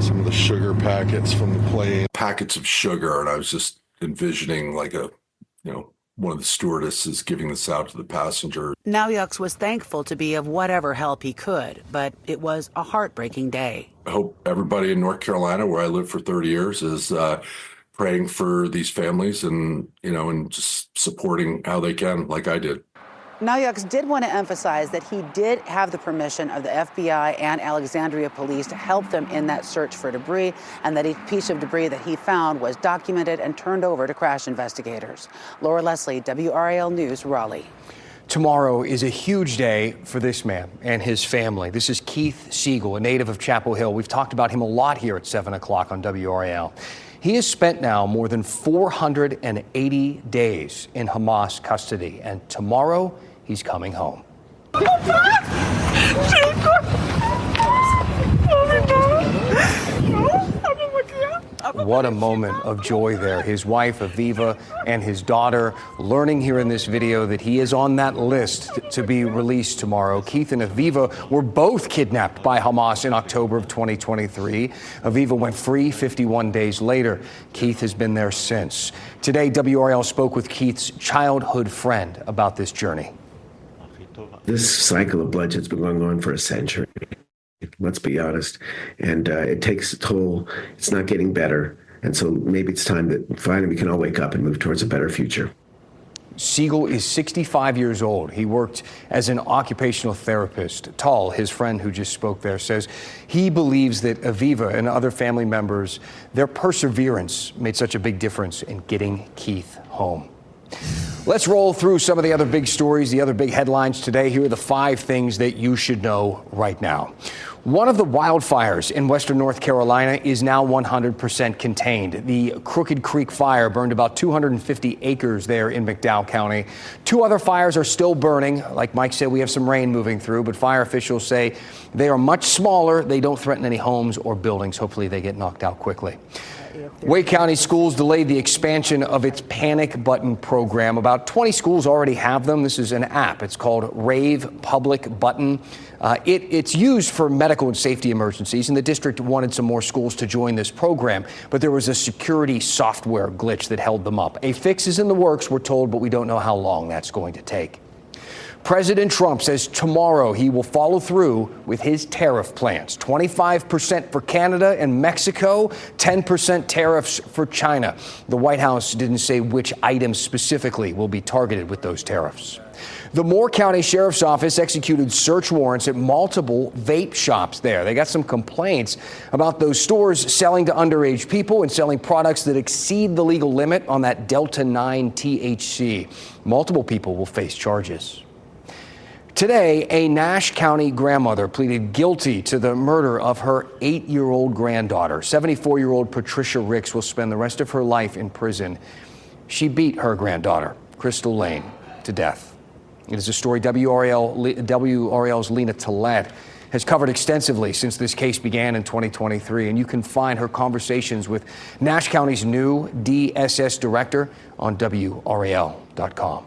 some of the sugar packets from the plane. Packets of sugar, and I was just envisioning like one of the stewardesses giving this out to the passenger. Nauyuks was thankful to be of whatever help he could, but it was a heartbreaking day. I hope everybody in North Carolina, where I lived for 30 years, is praying for these families and just supporting how they can, like I did. Nauyuks did want to emphasize that he did have the permission of the FBI and Alexandria police to help them in that search for debris, and that each piece of debris that he found was documented and turned over to crash investigators. Laura Leslie, WRAL News, Raleigh. Tomorrow is a huge day for this man and his family. This is Keith Siegel, a native of Chapel Hill. We've talked about him a lot here at 7 o'clock on WRAL. He has spent now more than 480 days in Hamas custody, and tomorrow he's coming home. What a moment of joy there. His wife, Aviva, and his daughter learning here in this video that he is on that list to be released tomorrow. Keith and Aviva were both kidnapped by Hamas in October of 2023. Aviva went free 51 days later. Keith has been there since. Today, WRAL spoke with Keith's childhood friend about this journey. This cycle of bloodshod's been going on for a century. Let's be honest. And it takes a toll. It's not getting better. And so maybe it's time that finally we can all wake up and move towards a better future. Siegel is 65 years old. He worked as an occupational therapist. Tal, his friend who just spoke there, says he believes that Aviva and other family members, their perseverance made such a big difference in getting Keith home. Let's roll through some of the other big stories, the other big headlines today. Here are the 5 things that you should know right now. One of the wildfires in western North Carolina is now 100% contained. The Crooked Creek fire burned about 250 acres there in McDowell County. 2 other fires are still burning. Like Mike said, we have some rain moving through, but fire officials say they are much smaller. They don't threaten any homes or buildings. Hopefully they get knocked out quickly. Wake County Schools delayed the expansion of its panic button program. About 20 schools already have them. This is an app. It's called Rave Public Button. It's used for medical and safety emergencies, and the district wanted some more schools to join this program, but there was a security software glitch that held them up. A fix is in the works, we're told, but we don't know how long that's going to take. President Trump says tomorrow he will follow through with his tariff plans. 25% for Canada and Mexico, 10% tariffs for China. The White House didn't say which items specifically will be targeted with those tariffs. The Moore County Sheriff's Office executed search warrants at multiple vape shops there. They got some complaints about those stores selling to underage people and selling products that exceed the legal limit on that Delta 9 THC. Multiple people will face charges. Today, a Nash County grandmother pleaded guilty to the murder of her 8-year-old granddaughter. 74-year-old Patricia Ricks will spend the rest of her life in prison. She beat her granddaughter, Crystal Lane, to death. It is a story WRAL's Lena Tillett has covered extensively since this case began in 2023, and you can find her conversations with Nash County's new DSS director on WRAL.com.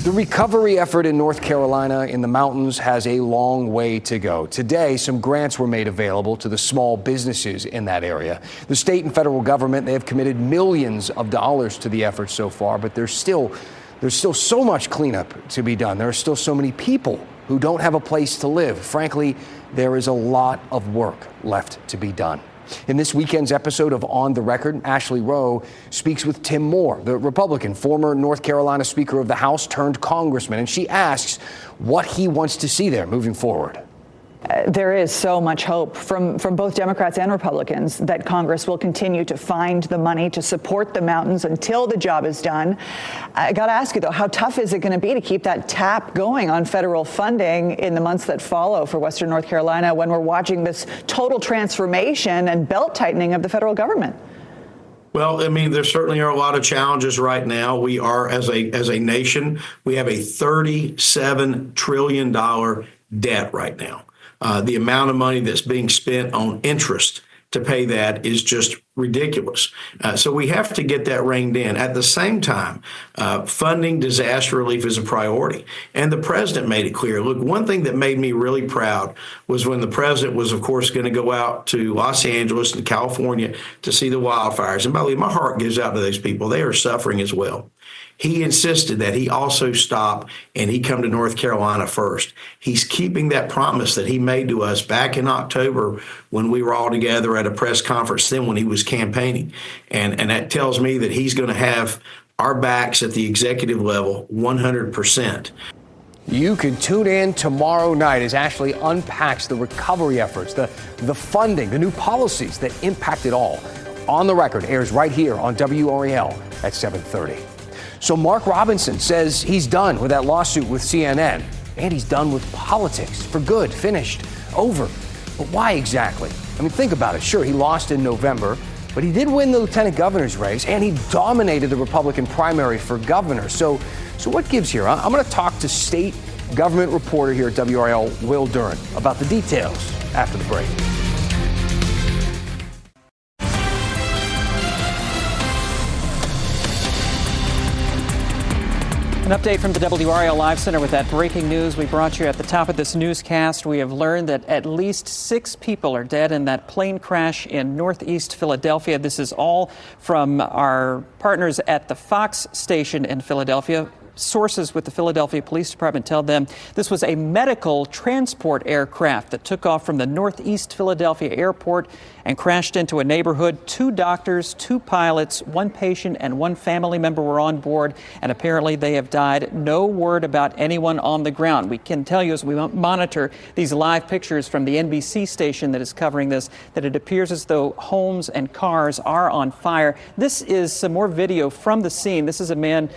The recovery effort in North Carolina in the mountains has a long way to go. Today, some grants were made available to the small businesses in that area. The state and federal government, they have committed millions of dollars to the effort so far, but there's still so much cleanup to be done. There are still so many people who don't have a place to live. Frankly, there is a lot of work left to be done. In this weekend's episode of On the Record, Ashley Rowe speaks with Tim Moore, the Republican, former North Carolina Speaker of the House turned congressman, and she asks what he wants to see there moving forward. There is so much hope from both Democrats and Republicans that Congress will continue to find the money to support the mountains until the job is done. I got to ask you, though, how tough is it going to be to keep that tap going on federal funding in the months that follow for Western North Carolina when we're watching this total transformation and belt tightening of the federal government? Well, I mean, there certainly are a lot of challenges right now. We are, as a nation, we have a $37 trillion debt right now. The amount of money that's being spent on interest to pay that is just ridiculous. So we have to get that reined in. At the same time, funding disaster relief is a priority. And the president made it clear. Look, one thing that made me really proud was when the president was, of course, going to go out to Los Angeles and California to see the wildfires. And by the way, my heart goes out to those people. They are suffering as well. He insisted that he also stop and he come to North Carolina first. He's keeping that promise that he made to us back in October when we were all together at a press conference, then when he was campaigning. And that tells me that he's going to have our backs at the executive level 100%. You can tune in tomorrow night as Ashley unpacks the recovery efforts, the funding, the new policies that impact it all. On the Record airs right here on WRAL at 7:30. So Mark Robinson says he's done with that lawsuit with CNN, and he's done with politics for good, finished, over. But why exactly? I mean, think about it. Sure, he lost in November, but he did win the lieutenant governor's race, and he dominated the Republican primary for governor. So what gives here? I'm going to talk to state government reporter here at WRAL, Will Duran, about the details after the break. An update from the WRAL Live Center with that breaking news we brought you at the top of this newscast. We have learned that at least 6 people are dead in that plane crash in northeast Philadelphia. This is all from our partners at the Fox station in Philadelphia. Sources with the Philadelphia Police Department tell them this was a medical transport aircraft that took off from the northeast Philadelphia airport and crashed into a neighborhood. 2 doctors, 2 pilots, 1 patient, and 1 family member were on board, and apparently they have died. No word about anyone on the ground. We can tell you as we monitor these live pictures from the NBC station that is covering this, that it appears as though homes and cars are on fire. This is some more video from the scene. This is a man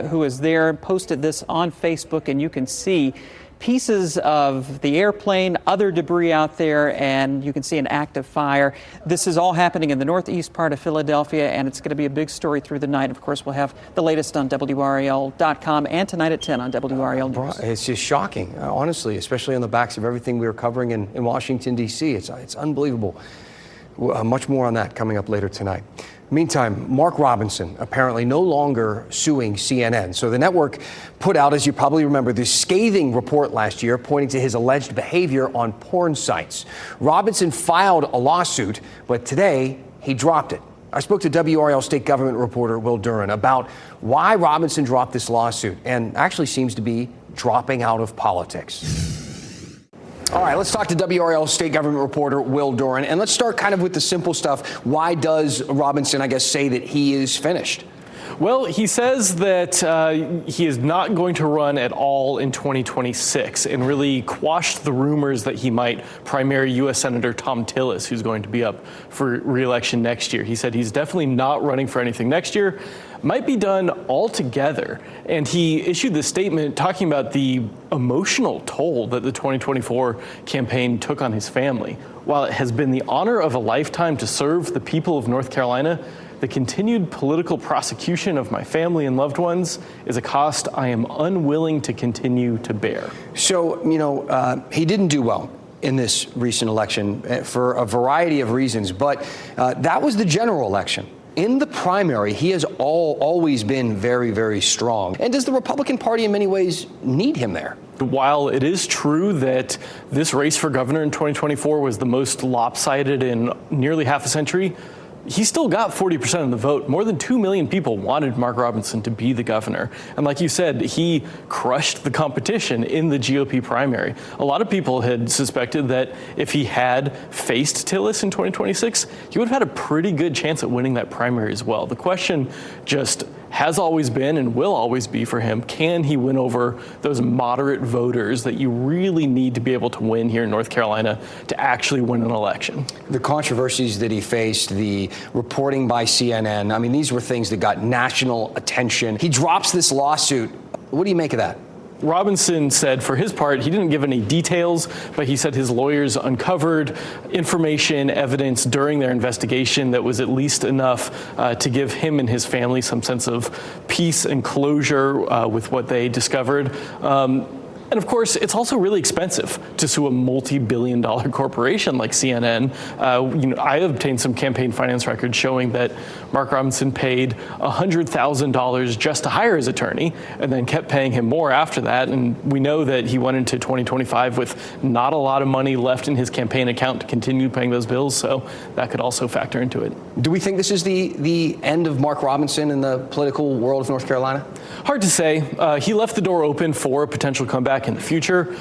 who is there, posted this on Facebook, and you can see pieces of the airplane, other debris out there, and you can see an active fire. This is all happening in the northeast part of Philadelphia, and it's going to be a big story through the night. Of course, we'll have the latest on WRAL.com and tonight at 10 on WRAL News. It's just shocking, honestly, especially on the backs of everything we were covering in Washington, D.C. It's unbelievable. Much more on that coming up later tonight. Meantime, Mark Robinson apparently no longer suing CNN. So the network put out, as you probably remember, this scathing report last year pointing to his alleged behavior on porn sites. Robinson filed a lawsuit, but today he dropped it. I spoke to WRAL state government reporter Will Duran about why Robinson dropped this lawsuit and actually seems to be dropping out of politics. All right, let's talk to WRAL state government reporter Will Duran, and let's start kind of with the simple stuff. Why does Robinson, I guess, say that he is finished? Well, he says that he is not going to run at all in 2026 and really quashed the rumors that he might primary U.S. Senator Thom Tillis, who's going to be up for re-election next year. He said he's definitely not running for anything next year, might be done altogether. And he issued this statement talking about the emotional toll that the 2024 campaign took on his family. While it has been the honor of a lifetime to serve the people of North Carolina, the continued political prosecution of my family and loved ones is a cost I am unwilling to continue to bear. So, he didn't do well in this recent election for a variety of reasons, but that was the general election. In the primary, he has always been very, very strong. And does the Republican Party in many ways need him there? While it is true that this race for governor in 2024 was the most lopsided in nearly half a century, he still got 40% of the vote. More than 2 million people wanted Mark Robinson to be the governor. And like you said, he crushed the competition in the GOP primary. A lot of people had suspected that if he had faced Tillis in 2026, he would have had a pretty good chance at winning that primary as well. The question just has always been and will always be for him, can he win over those moderate voters that you really need to be able to win here in North Carolina to actually win an election? The controversies that he faced, the reporting by CNN, I mean, these were things that got national attention. He drops this lawsuit. What do you make of that? Robinson said for his part, he didn't give any details, but he said his lawyers uncovered information, evidence during their investigation that was at least enough to give him and his family some sense of peace and closure with what they discovered. And of course, it's also really expensive to sue a multi-billion-dollar corporation like CNN. I obtained some campaign finance records showing that Mark Robinson paid $100,000 just to hire his attorney and then kept paying him more after that. And we know that he went into 2025 with not a lot of money left in his campaign account to continue paying those bills. So that could also factor into it. Do we think this is the end of Mark Robinson in the political world of North Carolina? Hard to say. He left the door open for a potential comeback in the future.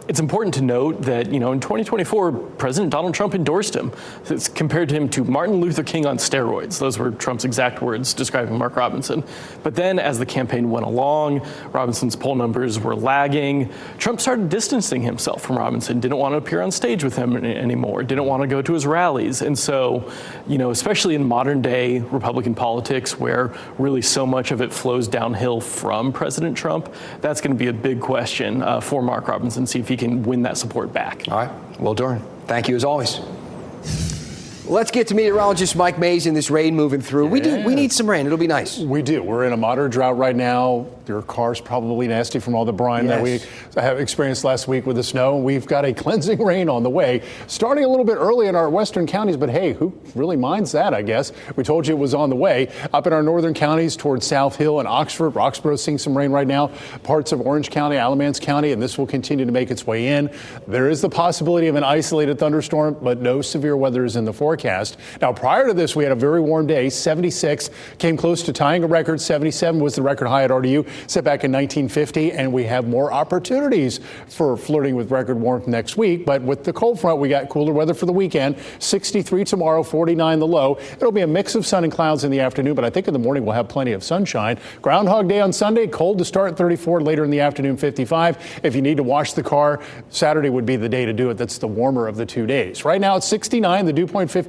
It's important to note that, in 2024, President Donald Trump endorsed him. It's compared him to Martin Luther King on steroids. Those were Trump's exact words describing Mark Robinson. But then as the campaign went along, Robinson's poll numbers were lagging. Trump started distancing himself from Robinson, didn't want to appear on stage with him anymore, didn't want to go to his rallies. And so, especially in modern day Republican politics, where really so much of it flows downhill from President Trump, that's going to be a big question for Mark Robinson, see if he can win that support back. All right. Well, Doran, thank you as always. Let's get to meteorologist Mike Mays in this rain moving through. Yes. We need some rain. It'll be nice. We do. We're in a moderate drought right now. Your car's probably nasty from all the brine that we have experienced last week with the snow. We've got a cleansing rain on the way, starting a little bit early in our western counties, but hey, who really minds that, I guess? We told you it was on the way. Up in our northern counties towards South Hill and Oxford, Roxborough seeing some rain right now, parts of Orange County, Alamance County, and this will continue to make its way in. There is the possibility of an isolated thunderstorm, but no severe weather is in the forecast. Now, prior to this, we had a very warm day, 76, came close to tying a record. 77 was the record high at RDU, set back in 1950, and we have more opportunities for flirting with record warmth next week. But with the cold front, we got cooler weather for the weekend, 63 tomorrow, 49 the low. It'll be a mix of sun and clouds in the afternoon, but I think in the morning we'll have plenty of sunshine. Groundhog Day on Sunday, cold to start, 34, later in the afternoon, 55. If you need to wash the car, Saturday would be the day to do it. That's the warmer of the 2 days. Right now it's 69, the dew point 54.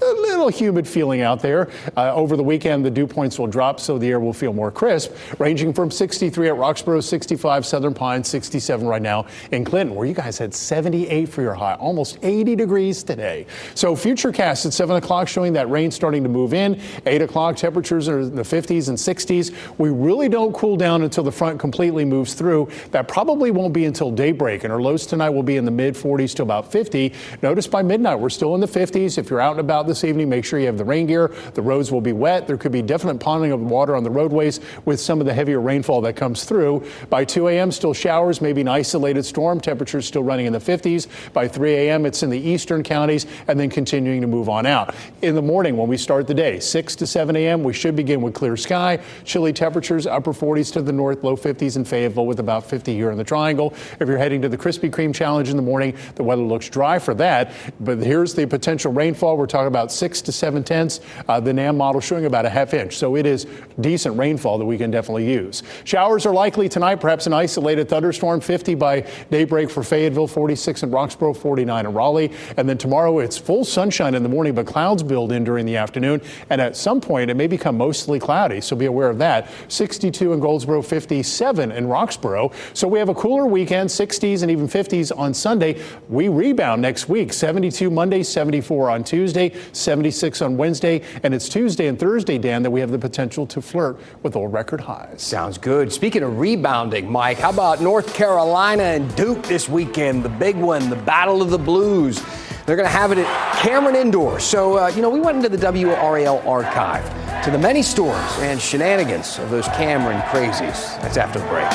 A little humid feeling out there. Over the weekend, the dew points will drop, so the air will feel more crisp, ranging from 63 at Roxborough, 65 Southern Pines, 67 right now in Clinton, where you guys had 78 for your high, almost 80 degrees today. So Futurecast at 7 o'clock showing that rain starting to move in. 8 o'clock, temperatures are in the 50s and 60s. We really don't cool down until the front completely moves through. That probably won't be until daybreak, and our lows tonight will be in the mid 40s to about 50. Notice by midnight, we're still in the 50s. If you're out and about this evening, make sure you have the rain gear. The roads will be wet. There could be definite ponding of water on the roadways with some of the heavier rainfall that comes through. By 2 a.m., still showers, maybe an isolated storm. Temperatures still running in the 50s. By 3 a.m., it's in the eastern counties and then continuing to move on out. In the morning, when we start the day, 6 to 7 a.m., we should begin with clear sky. Chilly temperatures, upper 40s to the north, low 50s in Fayetteville with about 50 here in the Triangle. If you're heading to the Krispy Kreme Challenge in the morning, the weather looks dry for that. But here's the potential rainfall. We're talking about 6 to 7 tenths. The NAM model showing about a half inch. So it is decent rainfall that we can definitely use. Showers are likely tonight, perhaps an isolated thunderstorm, 50 by daybreak for Fayetteville, 46 in Roxborough, 49 in Raleigh. And then tomorrow it's full sunshine in the morning, but clouds build in during the afternoon. And at some point it may become mostly cloudy. So be aware of that. 62 in Goldsboro, 57 in Roxborough. So we have a cooler weekend, 60s and even 50s on Sunday. We rebound next week, 72 Monday, 74 on Tuesday, 76 on Wednesday. And it's Tuesday and Thursday, Dan, that we have the potential to flirt with old record highs. Sounds good. Speaking of rebounding, Mike, how about North Carolina and Duke this weekend? The big one, the Battle of the Blues. They're going to have it at Cameron Indoor. So, we went into the WRAL archive to the many stories and shenanigans of those Cameron crazies. That's after the break.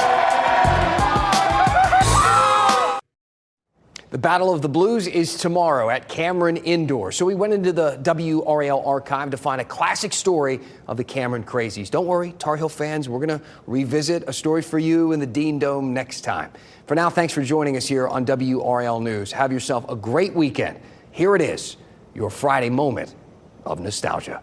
The Battle of the Blues is tomorrow at Cameron Indoor. So we went into the WRAL archive to find a classic story of the Cameron Crazies. Don't worry, Tar Heel fans, we're going to revisit a story for you in the Dean Dome next time. For now, thanks for joining us here on WRAL News. Have yourself a great weekend. Here it is, your Friday moment of nostalgia.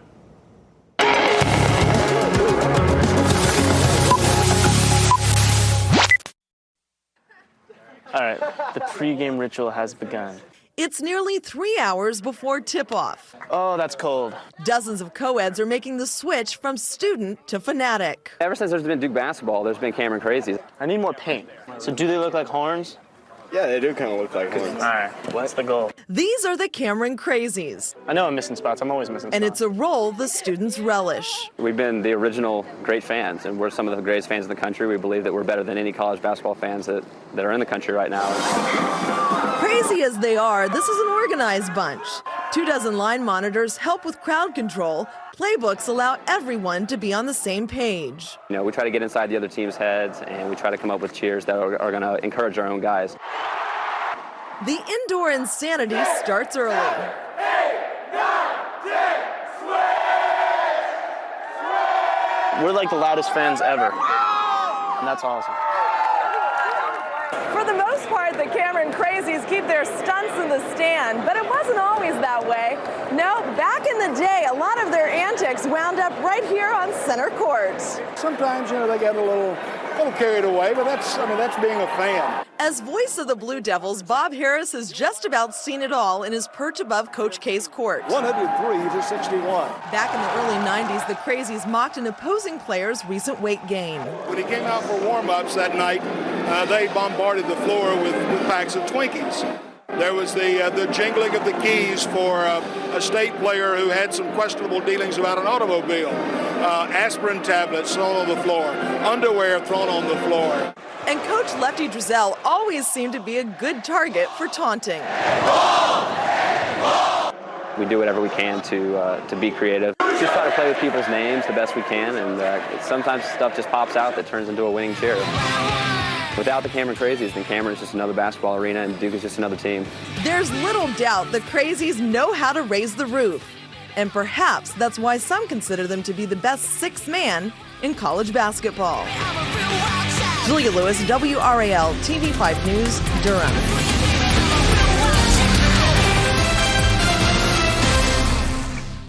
All right, the pregame ritual has begun. It's nearly 3 hours before tip-off. Oh, that's cold. Dozens of co-eds are making the switch from student to fanatic. Ever since there's been Duke basketball, there's been Cameron Crazies. I need more paint. So do they look like horns? Yeah, they do kind of look like horns. All right, what's the goal? These are the Cameron Crazies, I know I'm missing spots. I'm always missing spots. and it's a role the students relish. We've been the original great fans, and we're some of the greatest fans in the country. We believe that we're better than any college basketball fans that are in the country right now. Crazy as they are, this is an organized bunch. 24 line monitors help with crowd control. Playbooks allow everyone to be on the same page. You know, we try to get inside the other team's heads, and we try to come up with cheers that are going to encourage our own guys. The indoor insanity starts early. We're like the loudest fans ever, and that's awesome. For the most part, the Cameron Crazies keep their stunts in the stand, but it wasn't always that way. No, back in the day, a lot of their antics wound up right here on center court. Sometimes, they get a little carried away, but that's being a fan. As voice of the Blue Devils, Bob Harris has just about seen it all in his perch above Coach K's court. 103 to 61. Back in the early 90s, the Crazies mocked an opposing player's recent weight gain. When he came out for warm-ups that night, they bombarded the floor with packs of Twinkies. There was the jingling of the keys for a state player who had some questionable dealings about an automobile. Aspirin tablets thrown on the floor, underwear thrown on the floor. And Coach Lefty Drizel always seemed to be a good target for taunting. We do whatever we can to be creative. Just try to play with people's names the best we can, and sometimes stuff just pops out that turns into a winning cheer. Without the Cameron Crazies, then Cameron is just another basketball arena and Duke is just another team. There's little doubt the Crazies know how to raise the roof. And perhaps that's why some consider them to be the best sixth man in college basketball. Julia Lewis, WRAL TV 5 News, Durham.